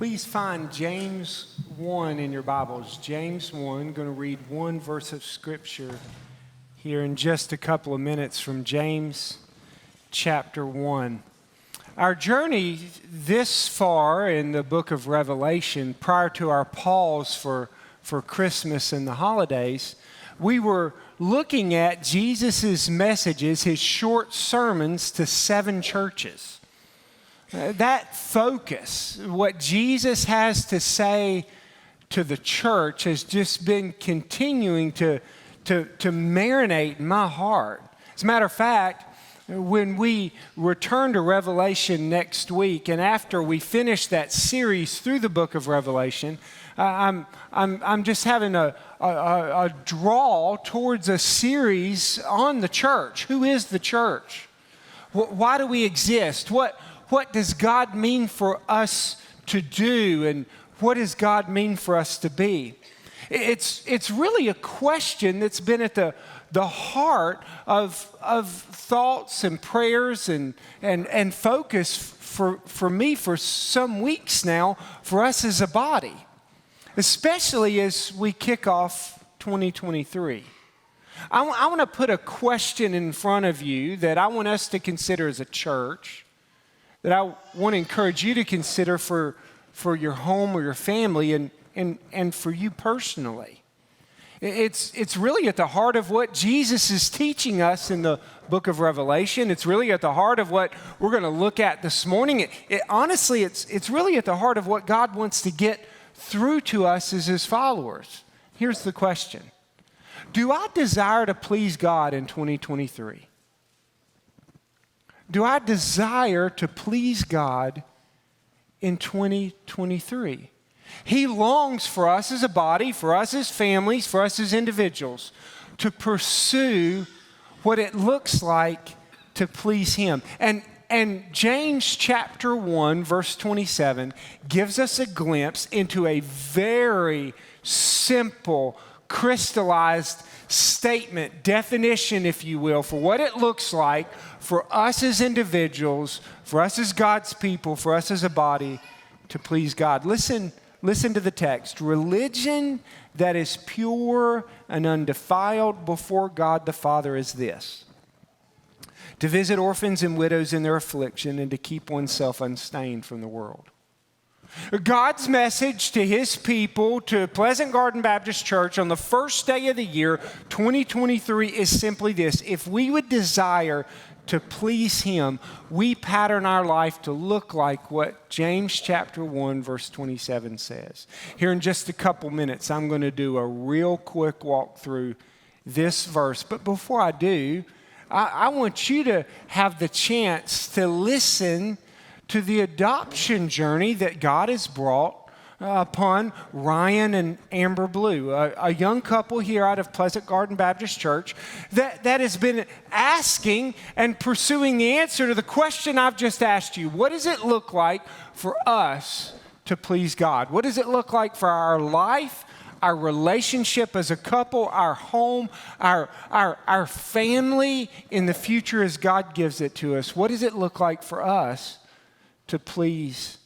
Please find James 1 in your Bibles. James 1, going to read one verse of Scripture here in just a couple of minutes from James chapter 1. Our journey this far in the book of Revelation, prior to our pause for Christmas and the holidays, we were looking at Jesus' messages, his short sermons to 7 churches. That focus, what Jesus has to say to the church, has just been continuing to marinate in my heart. As a matter of fact, when we return to Revelation next week, and after we finish that series through the book of Revelation, I'm just having a draw towards a series on the church. Who is the church? Why do we exist? What does God mean for us to do, and what does God mean for us to be? It's really a question that's been at the heart of thoughts and prayers and focus for me for some weeks now, for us as a body, especially as we kick off 2023. I want to put a question in front of you that I want us to consider as a church, that I want to encourage you to consider for your home or your family and for you personally. It's really at the heart of what Jesus is teaching us in the book of Revelation. It's really at the heart of what we're going to look at this morning. Honestly, it's really at the heart of what God wants to get through to us as his followers. Here's the question. Do I desire to please God in 2023? Do I desire to please God in 2023? He longs for us as a body, for us as families, for us as individuals, to pursue what it looks like to please him. And James chapter 1, verse 27 gives us a glimpse into a very simple, crystallized statement, definition, if you will, for what it looks like for us as individuals, for us as God's people, for us as a body to please God. Listen to the text. Religion that is pure and undefiled before God the Father is this: to visit orphans and widows in their affliction and to keep oneself unstained from the world. God's message to his people, to Pleasant Garden Baptist Church on the first day of the year, 2023, is simply this: if we would desire to please him, we pattern our life to look like what James chapter 1, verse 27 says. Here in just a couple minutes, I'm going to do a real quick walk through this verse. But before I do, I want you to have the chance to listen to the adoption journey that God has brought upon Ryan and Amber Blue, a young couple here out of Pleasant Garden Baptist Church that has been asking and pursuing the answer to the question I've just asked you. What does it look like for us to please God? What does it look like for our life, our relationship as a couple, our home, our family in the future as God gives it to us? What does it look like for us to please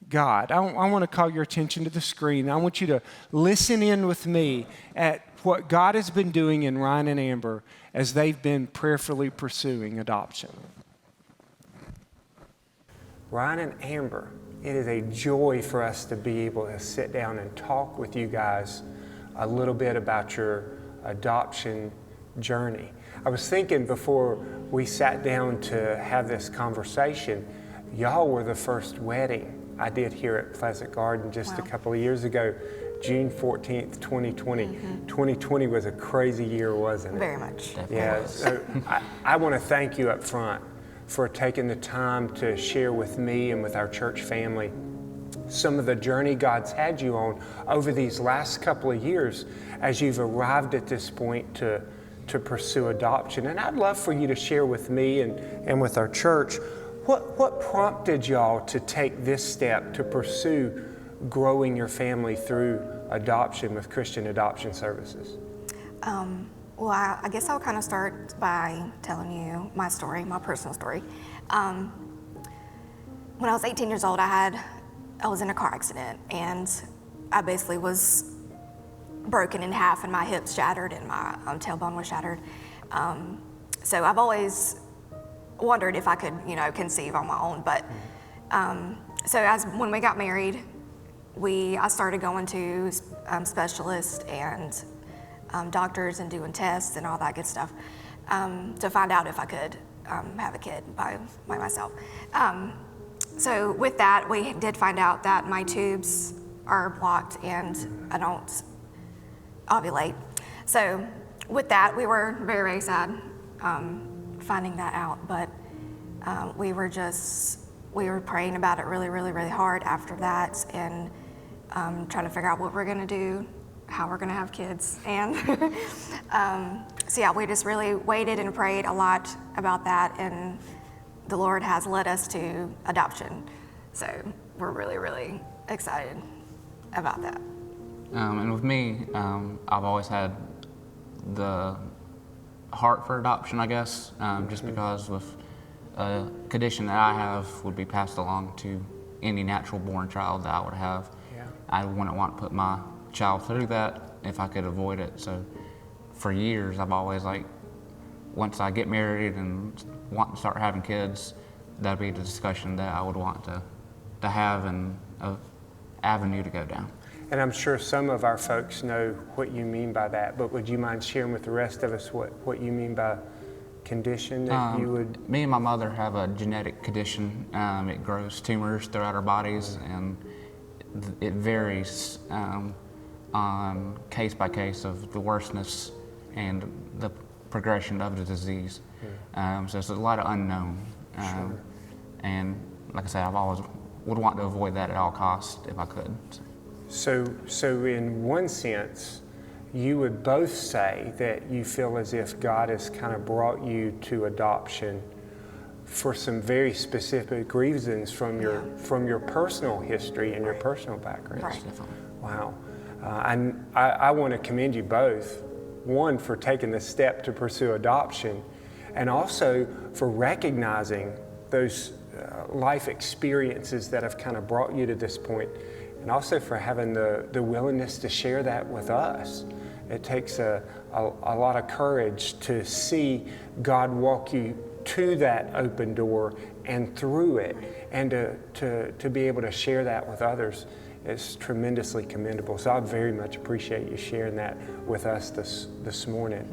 God? I want to call your attention to the screen. I want you to listen in with me at what God has been doing in Ryan and Amber as they've been prayerfully pursuing adoption. Ryan and Amber, it is a joy for us to be able to sit down and talk with you guys a little bit about your adoption journey. I was thinking before we sat down to have this conversation, y'all were the first wedding I did here at Pleasant Garden just a couple of years ago, June 14th, 2020. 2020 was a crazy year, wasn't it? Very much. Yeah, so I want to thank you up front for taking the time to share with me and with our church family some of the journey God's had you on over these last couple of years as you've arrived at this point to pursue adoption. And I'd love for you to share with me and with our church what prompted y'all to take this step to pursue growing your family through adoption with Christian Adoption Services? Well, I guess I'll kind of start by telling you my story, my personal story. When I was 18 years old, I had I was in a car accident, and I basically was broken in half, and my hips shattered, and my tailbone was shattered. So I've always wondered if I could, conceive on my own. But so when we got married, I started going to specialists and doctors and doing tests and all that good stuff to find out if I could have a kid by myself. So with that, we did find out that my tubes are blocked and I don't ovulate. So with that, we were very, very sad finding that out, but we were praying about it really, really, really hard after that, and trying to figure out what we're gonna do, how we're gonna have kids. And so yeah, we just really waited and prayed a lot about that, and the Lord has led us to adoption. So we're really, really excited about that. And with me, I've always had the heart for adoption, I guess, just because with a condition that I have would be passed along to any natural born child that I would have. Yeah. I wouldn't want to put my child through that if I could avoid it. So for years, I've always once I get married and want to start having kids, that'd be the discussion that I would want to have and an avenue to go down. And I'm sure some of our folks know what you mean by that, but would you mind sharing with the rest of us what you mean by condition that you would? Me and my mother have a genetic condition. It grows tumors throughout our bodies, and it varies on case by case of the worstness and the progression of the disease. So there's a lot of unknown. And like I said, I've always would want to avoid that at all costs if I could. So in one sense, you would both say that you feel as if God has kind of brought you to adoption for some very specific reasons from your personal history and your personal background. Right. Wow. And I want to commend you both, one, for taking the step to pursue adoption, and also for recognizing those life experiences that have kind of brought you to this point, and also for having the willingness to share that with us. It takes a lot of courage to see God walk you to that open door and through it, and to be able to share that with others is tremendously commendable. So I very much appreciate you sharing that with us this morning.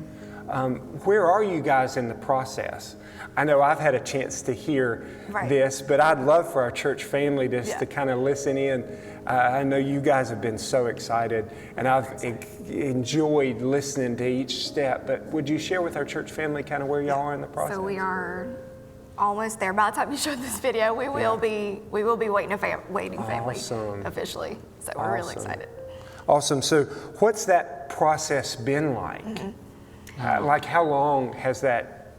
Where are you guys in the process? I know I've had a chance to hear this, but I'd love for our church family just to kind of listen in. I know you guys have been so excited, and I've enjoyed listening to each step, but would you share with our church family kind of where y'all are in the process? So we are almost there. By the time you show this video, we will be waiting family officially. So we're really excited. Awesome. So what's that process been like? Like how long has that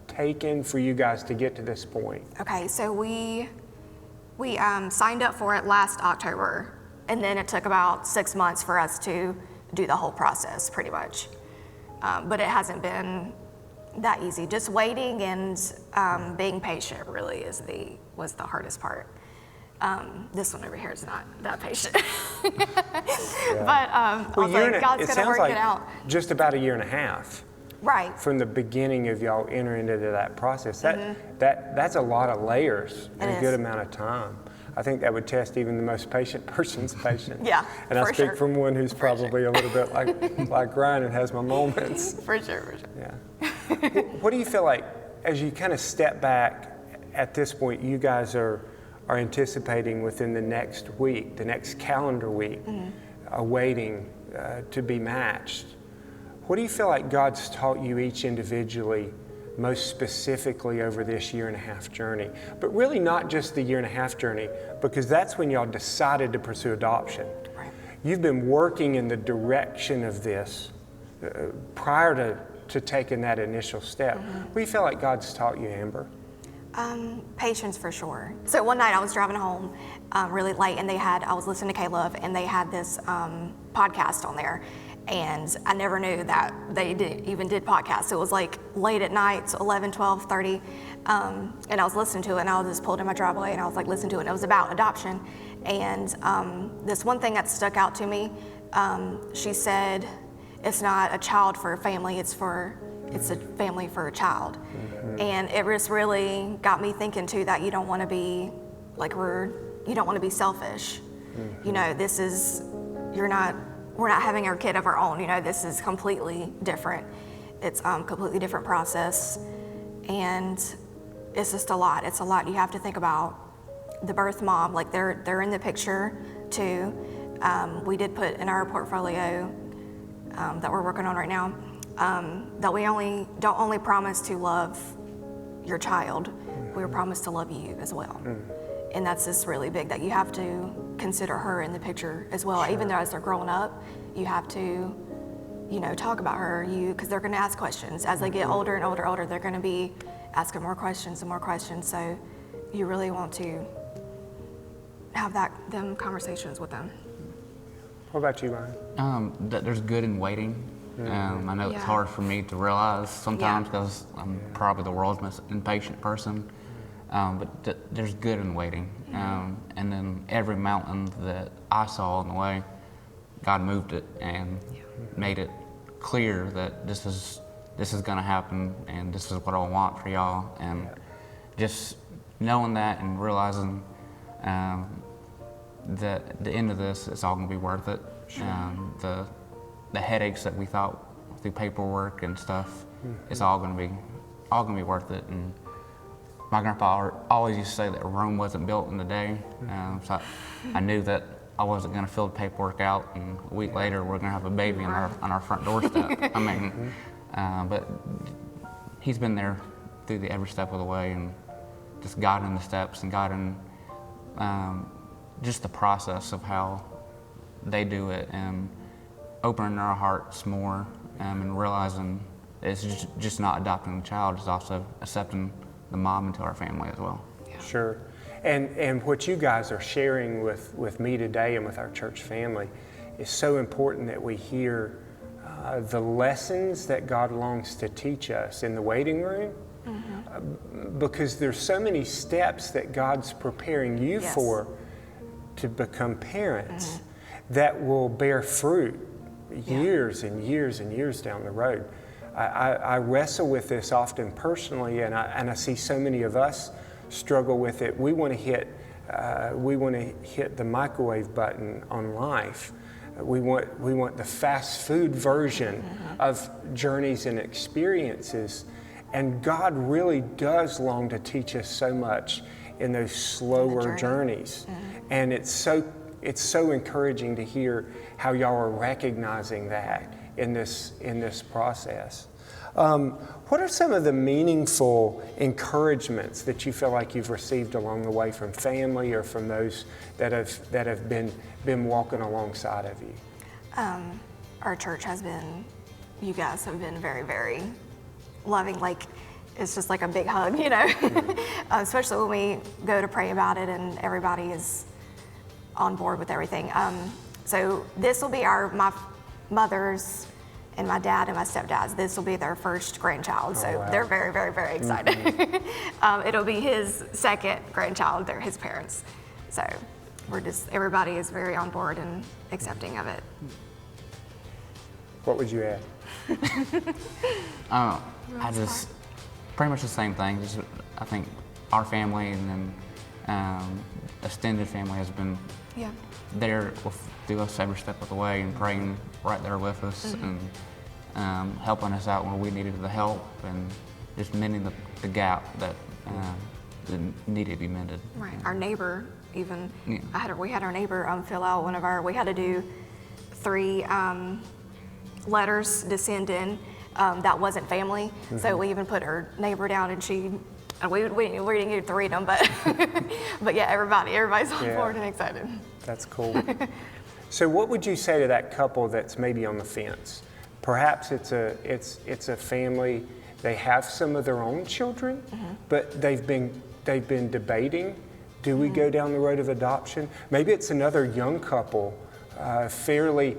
taken for you guys to get to this point? Okay, so we signed up for it last October, and then it took about 6 months for us to do the whole process, pretty much. But it hasn't been that easy. Just waiting and being patient really was the hardest part. This one over here is not that patient. But God's going to work it out. Just about a year and a half. Right. From the beginning of y'all entering into that process. That's a lot of layers in a good amount of time. I think that would test even the most patient person's patience. Yeah, and I speak from one who's probably a little bit like Ryan and has my moments. For sure. Yeah. What do you feel like as you kind of step back at this point? You guys are anticipating within the next week, the next calendar week, awaiting to be matched. What do you feel like God's taught you each individually, most specifically over this year and a half journey? But really not just the year and a half journey, because that's when y'all decided to pursue adoption. Right. You've been working in the direction of this prior to taking that initial step. What do you feel like God's taught you, Amber? Patience for sure. So one night I was driving home really late, and I was listening to Caleb, and they had this podcast on there, And I never knew that they even did podcasts. So it was like late at night, so 11, 12, 30. And I was listening to it, and I was just pulled in my driveway, and I was like listening to it, and it was about adoption. And this one thing that stuck out to me, she said, it's not a child for a family, it's a family for a child. And it just really got me thinking too that you don't want to be like you don't want to be selfish. You know, we're not having our kid of our own. You know, this is completely different. It's completely different process, and it's just a lot. It's a lot. You have to think about the birth mom. Like they're in the picture too. We did put in our portfolio that we're working on right now that we don't only promise to love your child, we promise to love you as well. And that's just really big, that you have to consider her in the picture as well. Even though as they're growing up, you have to, talk about her, because they're going to ask questions. As they get older and older, they're going to be asking more questions and more questions. So you really want to have them conversations with them. What about you, Ryan? That there's good in waiting. I know it's Yeah. hard for me to realize sometimes because I'm probably the world's most impatient person. But there's good in waiting. And then every mountain that I saw on the way, God moved it and made it clear that this is going to happen, and this is what I want for y'all. And just knowing that and realizing that at the end of this, it's all going to be worth it. The headaches that we thought through paperwork and stuff, it's all going to be worth it. And my grandpa always used to say that Rome wasn't built in a day. So I knew that I wasn't going to fill the paperwork out, and a week later we're going to have a baby on our front doorstep. I mean, but he's been there through every step of the way, and just guiding the steps and guiding just the process of how they do it, and opening our hearts more, and realizing it's just not adopting the child, it's also accepting the mom into our family as well. Sure. And what you guys are sharing with me today and with our church family is so important, that we hear the lessons that God longs to teach us in the waiting room, because there's so many steps that God's preparing you for to become parents that will bear fruit years and years and years down the road. I wrestle with this often personally, and I see so many of us struggle with it. We want to hit the microwave button on life. We want the fast food version of journeys and experiences, and God really does long to teach us so much in those slower journeys. And it's so encouraging to hear how y'all are recognizing that in this process. What are some of the meaningful encouragements that you feel like you've received along the way from family or from those that have been walking alongside of you? Our church you guys have been very, very loving. Like, it's just like a big hug, especially when we go to pray about it and everybody is on board with everything. So this will be my mother's and my dad and my stepdad's. This will be their first grandchild, so they're very, very, very excited. It'll be his second grandchild. They're his parents. So everybody is very on board and accepting of it. What would you add? I just pretty much the same thing. I think our family and then extended family has been there through us every step of the way, and praying right there with us, and helping us out when we needed the help, and just mending the gap that needed to be mended. Right. Our neighbor even, we had our neighbor fill out we had to do 3 letters to send in that wasn't family. So we even put her neighbor down, and we didn't get to read them, but but yeah, everybody's on board and excited. That's cool. So what would you say to that couple that's maybe on the fence? Perhaps it's a family, they have some of their own children, but they've been debating, do we go down the road of adoption? Maybe it's another young couple fairly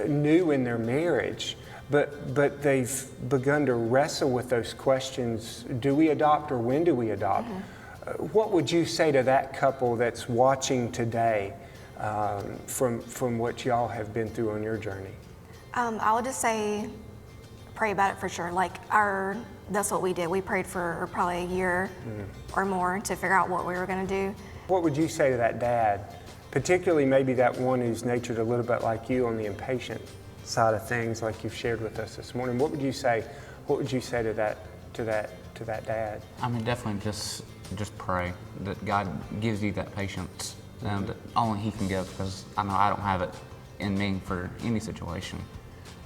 new in their marriage, but they've begun to wrestle with those questions: do we adopt, or when do we adopt? What would you say to that couple that's watching today from what y'all have been through on your journey? I would just say pray about it for sure. That's what we did. We prayed for probably a year or more to figure out what we were going to do. What would you say to that dad, particularly maybe that one who's natured a little bit like you on the impatient side of things, like you've shared with us this morning? What would you say? What would you say to that dad? I mean, definitely just pray that God gives you that patience that only He can give, because I know I don't have it in me for any situation.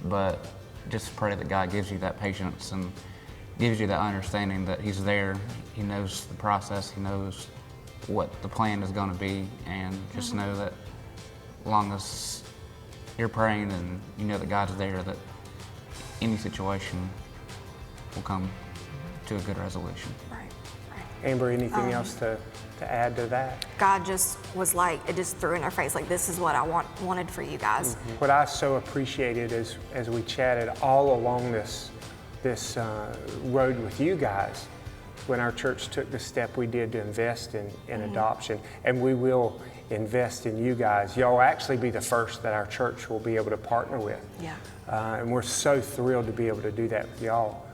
But just pray that God gives you that patience and gives you that understanding that He's there. He knows the process. He knows what the plan is going to be, and just know that as long as you're praying and you know that God's there, that any situation will come to a good resolution. Right. Amber, anything else to add to that? God just was like, it just threw in our face, like, this is what I wanted for you guys. What I so appreciated as we chatted all along this road with you guys, when our church took the step we did to invest in adoption, and we will invest in you guys. Y'all will actually be the first that our church will be able to partner with. Yeah. And we're so thrilled to be able to do that with y'all.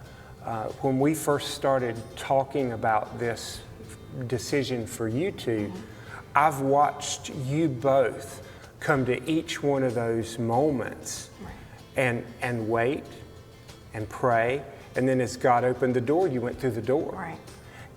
When we first started talking about this decision for you two, I've watched you both come to each one of those moments and wait and pray. And then as God opened the door, you went through the door. Right.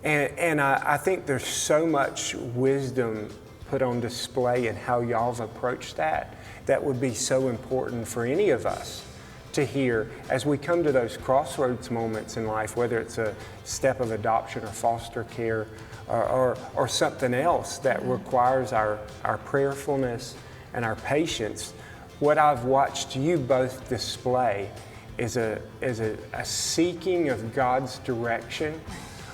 And I think there's so much wisdom put on display in how y'all have approached that would be so important for any of us to hear as we come to those crossroads moments in life, whether it's a step of adoption or foster care or something else that requires our prayerfulness and our patience. What I've watched you both display is a seeking of God's direction,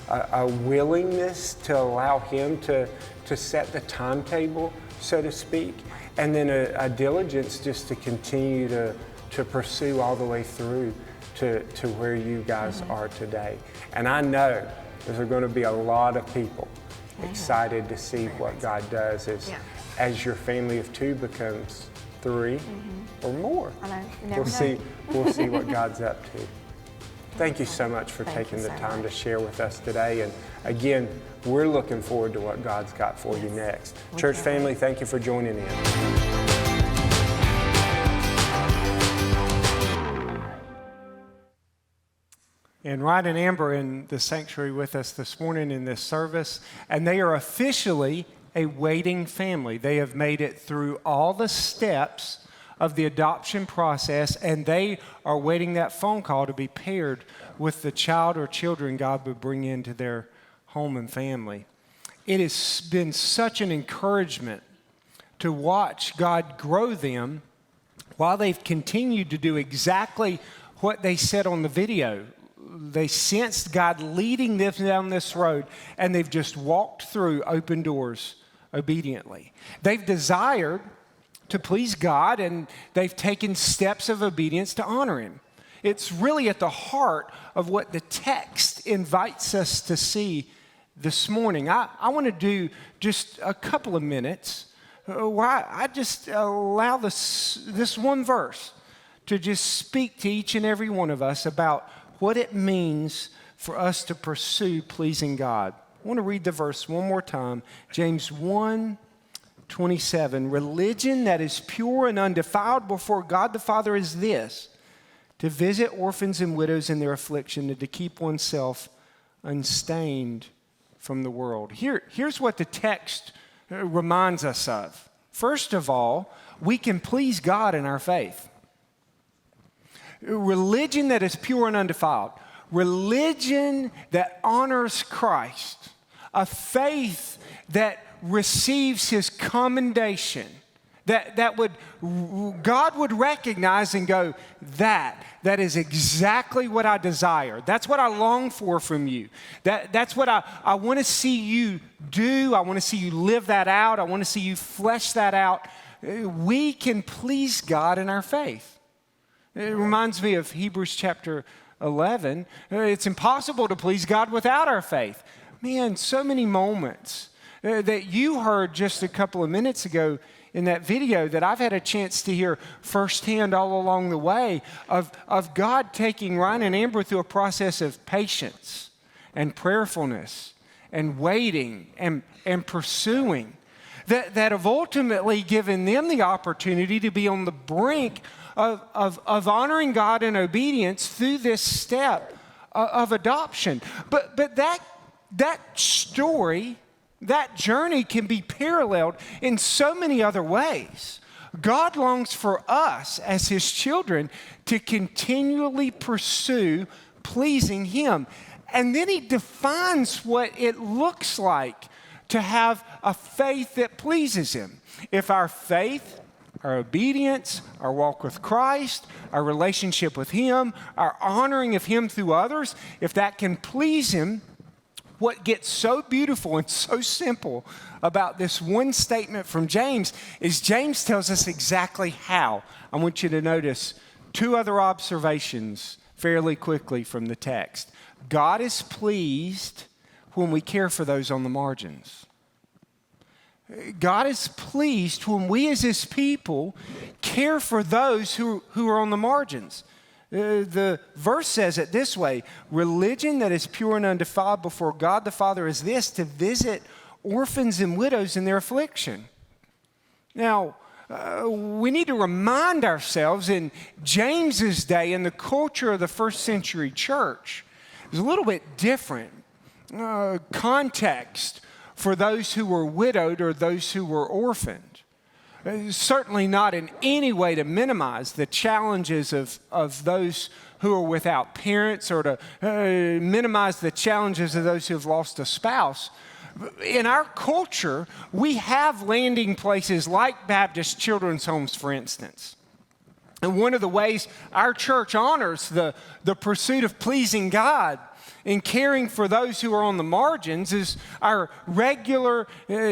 a willingness to allow Him to set the timetable, so to speak, and then a diligence just to continue to pursue all the way through to where you guys are today. And I know there's going to be a lot of people excited to see what God does as your family of two becomes 3 or more. I know. You never know. We'll see what God's up to. Thank you so much for taking the time to share with us today. And again, we're looking forward to what God's got for you next. Church family, thank you for joining in. And Ryan and Amber in the sanctuary with us this morning in this service, and they are officially a waiting family. They have made it through all the steps of the adoption process, and they are waiting that phone call to be paired with the child or children God would bring into their home and family. It has been such an encouragement to watch God grow them while they've continued to do exactly what they said on the video. They sensed God leading them down this road, and they've just walked through open doors obediently. They've desired to please God, and they've taken steps of obedience to honor Him. It's really at the heart of what the text invites us to see this morning. I want to do just a couple of minutes where I just allow this one verse to just speak to each and every one of us about what it means for us to pursue pleasing God. I want to read the verse one more time. James 1:27. Religion that is pure and undefiled before God the Father is this: to visit orphans and widows in their affliction and to keep oneself unstained from the world. Here's what the text reminds us of. First of all, we can please God in our faith. Religion that is pure and undefiled. Religion that honors Christ. A faith that receives His commendation. That God would recognize and go, that is exactly what I desire. That's what I long for from you. That's what I want to see you do. I want to see you live that out. I want to see you flesh that out we can please God in our faith. It reminds me of Hebrews chapter 11. It's impossible to please God without our faith. Man, so many moments that you heard just a couple of minutes ago in that video that I've had a chance to hear firsthand all along the way of God taking Ryan and Amber through a process of patience and prayerfulness and waiting and pursuing that have ultimately given them the opportunity to be on the brink of honoring God in obedience through this step of adoption. But that story, that journey can be paralleled in so many other ways. God longs for us as his children to continually pursue pleasing him. And then he defines what it looks like to have a faith that pleases him. If our faith, our obedience, our walk with Christ, our relationship with him, our honoring of him through others, if that can please him, what gets so beautiful and so simple about this one statement from James is James tells us exactly how. I want you to notice two other observations fairly quickly from the text. God is pleased when we care for those on the margins. God is pleased when we as his people care for those who are on the margins. The verse says it this way: religion that is pure and undefiled before God the Father is this, to visit orphans and widows in their affliction. Now, we need to remind ourselves in James's day, in the culture of the first century church, it was a little bit different context for those who were widowed or those who were orphaned. Certainly not in any way to minimize the challenges of those who are without parents or to minimize the challenges of those who have lost a spouse. In our culture, we have landing places like Baptist children's homes, for instance. And one of the ways our church honors the pursuit of pleasing God in caring for those who are on the margins is our regular,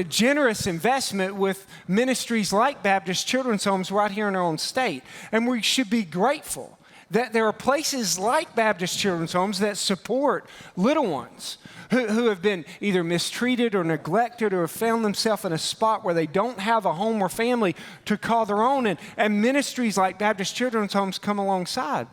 generous investment with ministries like Baptist Children's Homes right here in our own state. And we should be grateful that there are places like Baptist Children's Homes that support little ones who have been either mistreated or neglected or have found themselves in a spot where they don't have a home or family to call their own. And ministries like Baptist Children's Homes come alongside.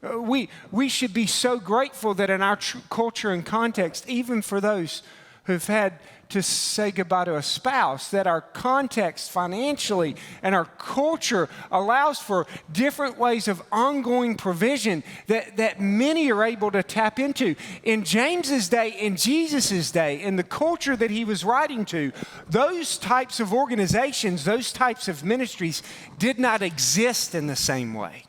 We should be so grateful that in our culture and context, even for those who've had to say goodbye to a spouse, that our context financially and our culture allows for different ways of ongoing provision that many are able to tap into. In James's day, in Jesus's day, in the culture that he was writing to, those types of organizations, those types of ministries did not exist in the same way.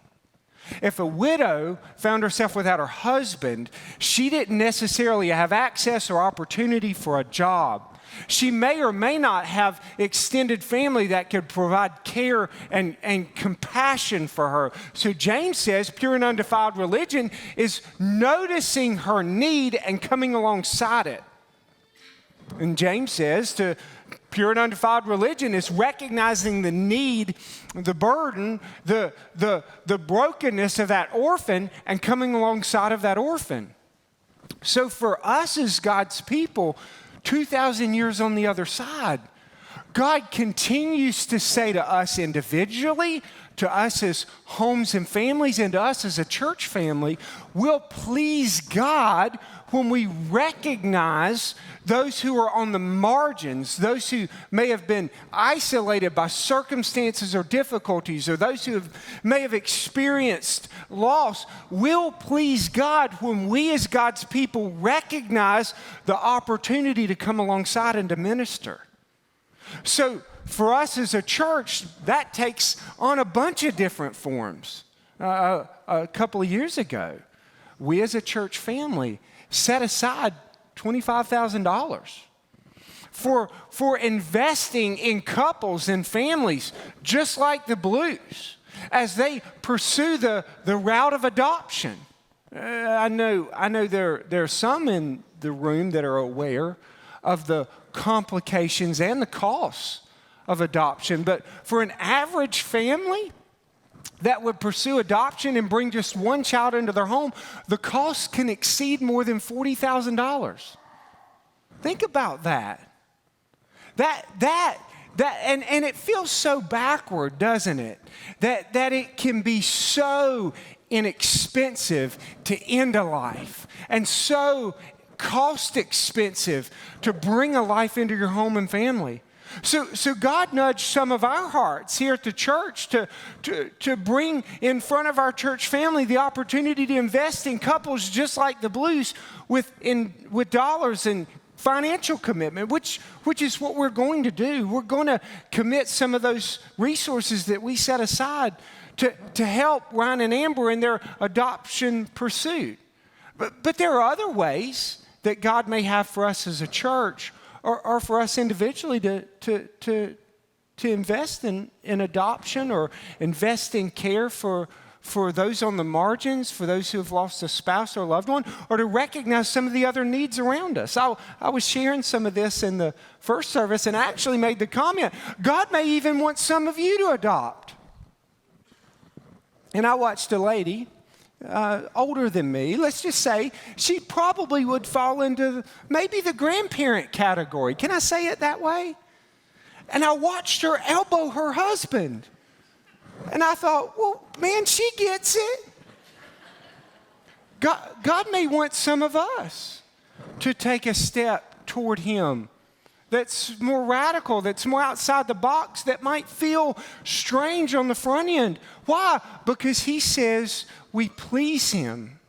If a widow found herself without her husband, she didn't necessarily have access or opportunity for a job. She may or may not have extended family that could provide care and compassion for her. So James says pure and undefiled religion is noticing her need and coming alongside it. And James says to pure and undefiled religion is recognizing the need, the burden, the brokenness of that orphan and coming alongside of that orphan. So for us as God's people, 2,000 years on the other side, God continues to say to us individually, to us as homes and families, and to us as a church family, we'll please God when we recognize those who are on the margins, those who may have been isolated by circumstances or difficulties, or those who may have experienced loss. We'll please God when we as God's people recognize the opportunity to come alongside and to minister. So for us as a church, that takes on a bunch of different forms. A couple of years ago, we as a church family set aside $25,000 for investing in couples and families just like the Blues as they pursue the route of adoption. I know there are some in the room that are aware of the complications and the costs of adoption. But for an average family that would pursue adoption and bring just one child into their home, the cost can exceed more than $40,000. Think about that. And it feels so backward, doesn't it? That it can be so inexpensive to end a life and so cost expensive to bring a life into your home and family. So God nudged some of our hearts here at the church to bring in front of our church family the opportunity to invest in couples just like the Blues with dollars and financial commitment, which is what we're going to do. We're going to commit some of those resources that we set aside to help Ryan and Amber in their adoption pursuit. But there are other ways that God may have for us as a church or for us individually to invest in adoption or invest in care for those on the margins, for those who have lost a spouse or a loved one, or to recognize some of the other needs around us. I was sharing some of this in the first service and I actually made the comment, God may even want some of you to adopt. And I watched a lady older than me, let's just say, she probably would fall into maybe the grandparent category. Can I say it that way? And I watched her elbow her husband. And I thought, well, man, she gets it. God may want some of us to take a step toward him that's more radical, that's more outside the box, that might feel strange on the front end. Why? Because he says we please him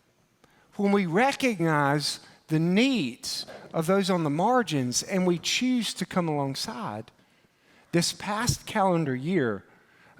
when we recognize the needs of those on the margins and we choose to come alongside. This past calendar year,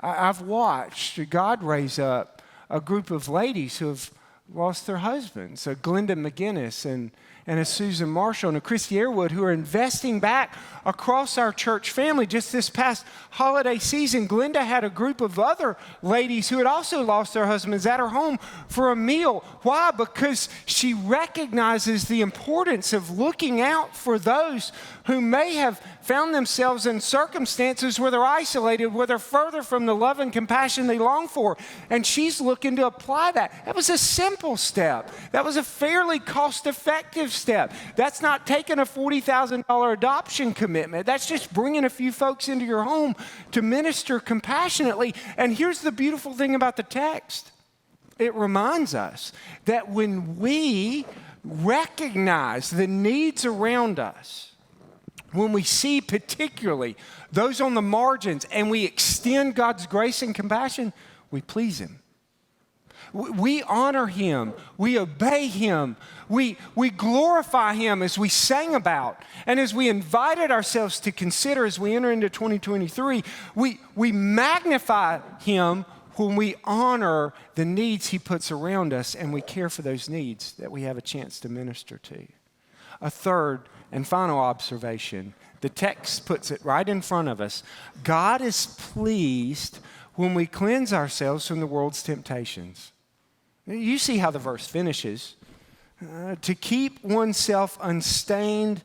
I've watched God raise up a group of ladies who have lost their husbands, a Glenda McGinnis and a Susan Marshall and a Christy Airwood, who are investing back across our church family. Just this past holiday season, Glenda had a group of other ladies who had also lost their husbands at her home for a meal. Why? Because she recognizes the importance of looking out for those who may have found themselves in circumstances where they're isolated, where they're further from the love and compassion they long for. And she's looking to apply that. That was a simple step. That was a fairly cost-effective step. That's not taking a $40,000 adoption commitment. That's just bringing a few folks into your home to minister compassionately. And here's the beautiful thing about the text. It reminds us that when we recognize the needs around us, when we see particularly those on the margins and we extend God's grace and compassion, we please him. We honor him. We obey him. We glorify him, as we sang about. And as we invited ourselves to consider as we enter into 2023, we magnify him when we honor the needs he puts around us and we care for those needs that we have a chance to minister to. A third and final observation, the text puts it right in front of us. God is pleased when we cleanse ourselves from the world's temptations. You see how the verse finishes. To keep oneself unstained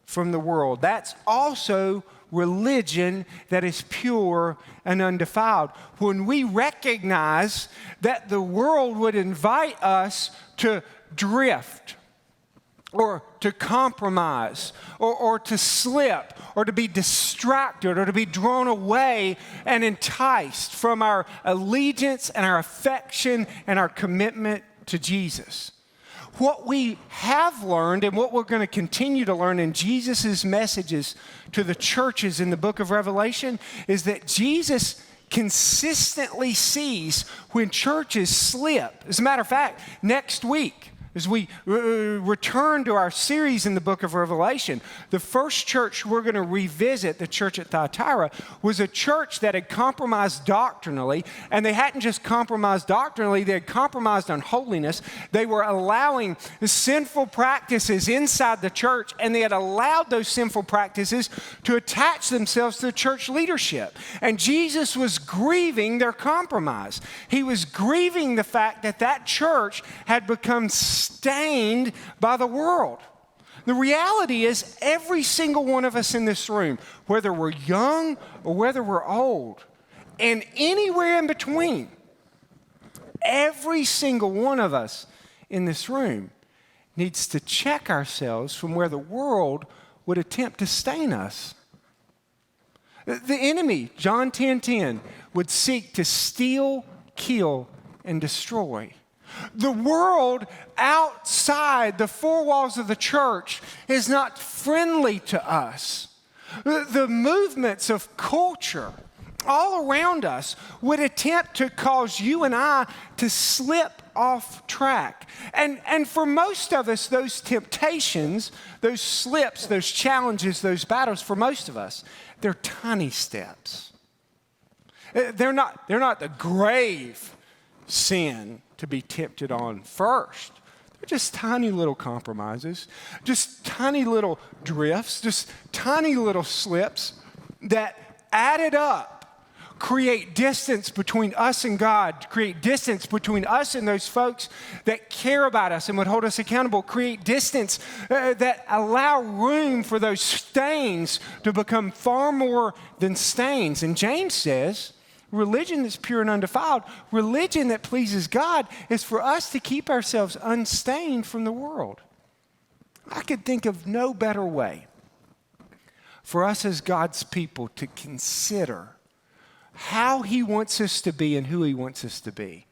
from the world. That's also religion that is pure and undefiled. When we recognize that the world would invite us to drift, or to compromise, or to slip, or to be distracted, or to be drawn away and enticed from our allegiance and our affection and our commitment to Jesus. What we have learned and what we're going to continue to learn in Jesus' messages to the churches in the book of Revelation is that Jesus consistently sees when churches slip. As a matter of fact, next week, as we return to our series in the book of Revelation, the first church we're going to revisit, the church at Thyatira, was a church that had compromised doctrinally, and they hadn't just compromised doctrinally, they had compromised on holiness. They were allowing sinful practices inside the church, and they had allowed those sinful practices to attach themselves to the church leadership. And Jesus was grieving their compromise. He was grieving the fact that that church had become stained by the world. The reality is every single one of us in this room, whether we're young or whether we're old, and anywhere in between, every single one of us in this room needs to check ourselves from where the world would attempt to stain us. The enemy, John 10:10, would seek to steal, kill, and destroy. The world outside the four walls of the church is not friendly to us. The movements of culture all around us would attempt to cause you and I to slip off track. And for most of us, those temptations, those slips, those challenges, those battles, for most of us, they're tiny steps. They're not the grave sin to be tempted on first. They're just tiny little compromises, just tiny little drifts, just tiny little slips that added up create distance between us and God, create distance between us and those folks that care about us and would hold us accountable, create distance that allow room for those stains to become far more than stains. And James says, religion that's pure and undefiled, religion that pleases God, is for us to keep ourselves unstained from the world. I could think of no better way for us as God's people to consider how He wants us to be and who He wants us to be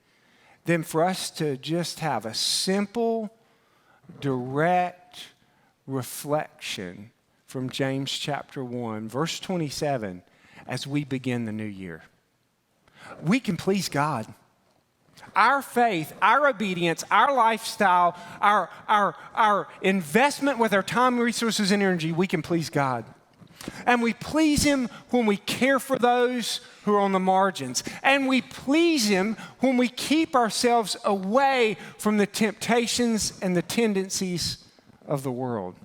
than for us to just have a simple, direct reflection from James chapter 1, verse 27, as we begin the new year. We can please God. Our faith, our obedience, our lifestyle, our investment with our time, resources, and energy, we can please God. And we please Him when we care for those who are on the margins. And we please Him when we keep ourselves away from the temptations and the tendencies of the world.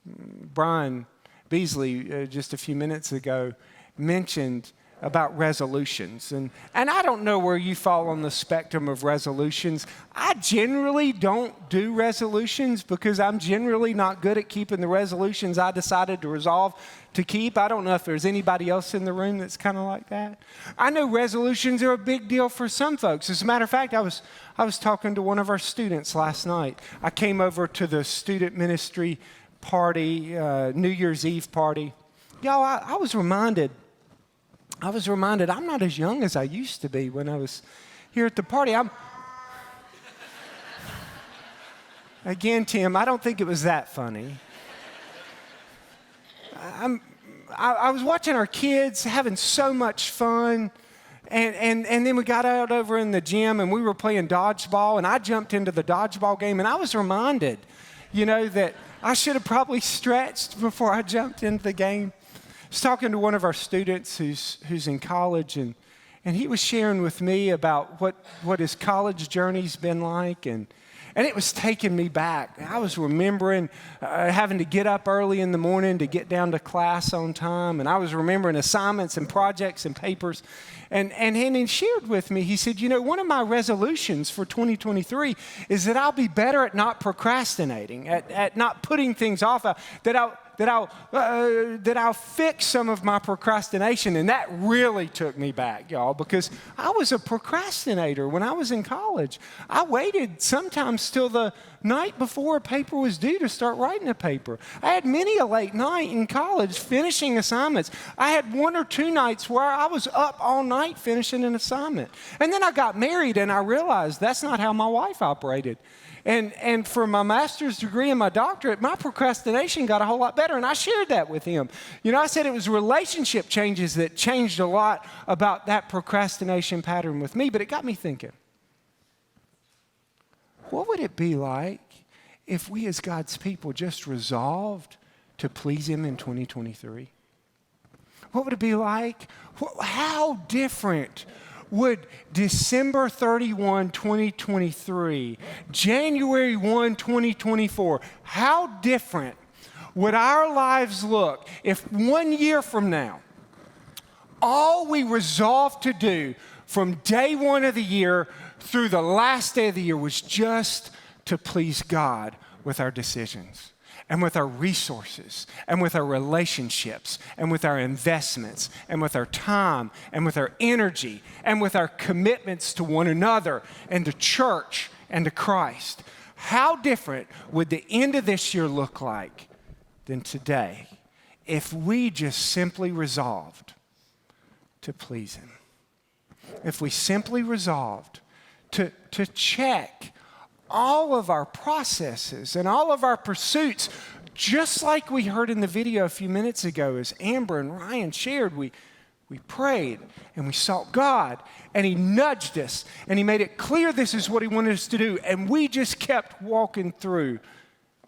Brian Beasley, just a few minutes ago, mentioned about resolutions. And I don't know where you fall on the spectrum of resolutions. I generally don't do resolutions because I'm generally not good at keeping the resolutions I decided to resolve to keep. I don't know if there's anybody else in the room that's kind of like that. I know resolutions are a big deal for some folks. As a matter of fact, I was talking to one of our students last night. I came over to the student ministry party, New Year's Eve party. Y'all, I was reminded I'm not as young as I used to be when I was here at the party. Again, Tim, I don't think it was that funny. I was watching our kids having so much fun, and then we got out over in the gym and we were playing dodgeball, and I jumped into the dodgeball game, and I was reminded, that I should have probably stretched before I jumped into the game. I was talking to one of our students who's in college, and he was sharing with me about what his college journey's been like, and it was taking me back. I was remembering having to get up early in the morning to get down to class on time, and I was remembering assignments and projects and papers, and he shared with me, he said, one of my resolutions for 2023 is that I'll be better at not procrastinating, at not putting things off, that I'll fix some of my procrastination. And that really took me back, y'all, because I was a procrastinator when I was in college. I waited sometimes till the night before a paper was due to start writing a paper. I had many a late night in college finishing assignments. I had 1 or 2 nights where I was up all night finishing an assignment. And then I got married and I realized that's not how my wife operated. And for my master's degree and my doctorate, my procrastination got a whole lot better, and I shared that with him. I said it was relationship changes that changed a lot about that procrastination pattern with me, but it got me thinking, what would it be like if we as God's people just resolved to please Him in 2023? What would it be like? How different would December 31, 2023, January 1, 2024, how different would our lives look if 1 year from now, all we resolved to do from day 1 of the year through the last day of the year was just to please God with our decisions? and with our resources and with our relationships and with our investments and with our time and with our energy and with our commitments to one another and to church and to Christ. How different would the end of this year look like than today if we just simply resolved to please Him? If we simply resolved to check all of our processes and all of our pursuits, just like we heard in the video a few minutes ago as Amber and Ryan shared. We prayed and we sought God, and He nudged us and He made it clear this is what He wanted us to do, and we just kept walking through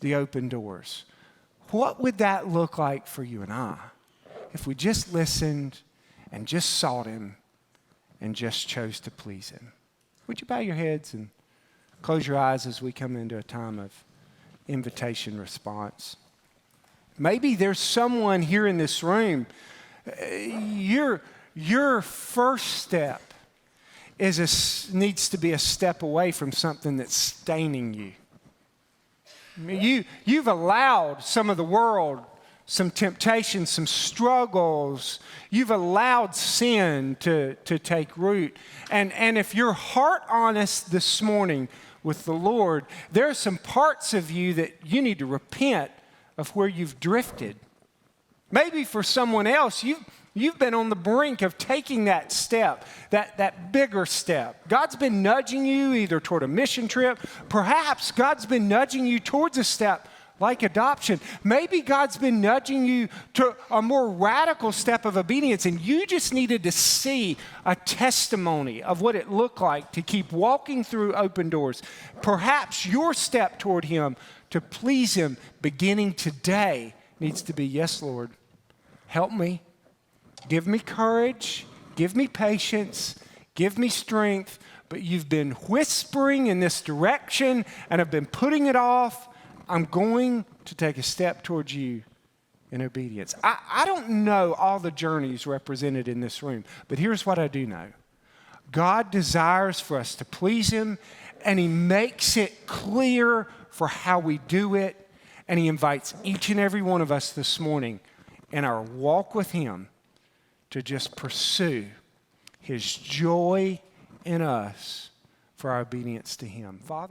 the open doors. What would that look like for you and I if we just listened and just sought Him and just chose to please Him? Would you bow your heads and close your eyes as we come into a time of invitation response? Maybe there's someone here in this room, your first step needs to be a step away from something that's staining you. You've allowed some of the world, some temptations, some struggles. You've allowed sin to take root. And if you're heart honest this morning with the Lord, there are some parts of you that you need to repent of where you've drifted. Maybe for someone else, you've been on the brink of taking that step, that bigger step. God's been nudging you either toward a mission trip. Perhaps God's been nudging you towards a step like adoption. Maybe God's been nudging you to a more radical step of obedience, and you just needed to see a testimony of what it looked like to keep walking through open doors. Perhaps your step toward Him to please Him beginning today needs to be, yes, Lord, help me. Give me courage. Give me patience. Give me strength. But you've been whispering in this direction and have been putting it off. I'm going to take a step towards you in obedience. I don't know all the journeys represented in this room, but here's what I do know. God desires for us to please Him, and He makes it clear for how we do it, and He invites each and every one of us this morning in our walk with Him to just pursue His joy in us for our obedience to Him. Father.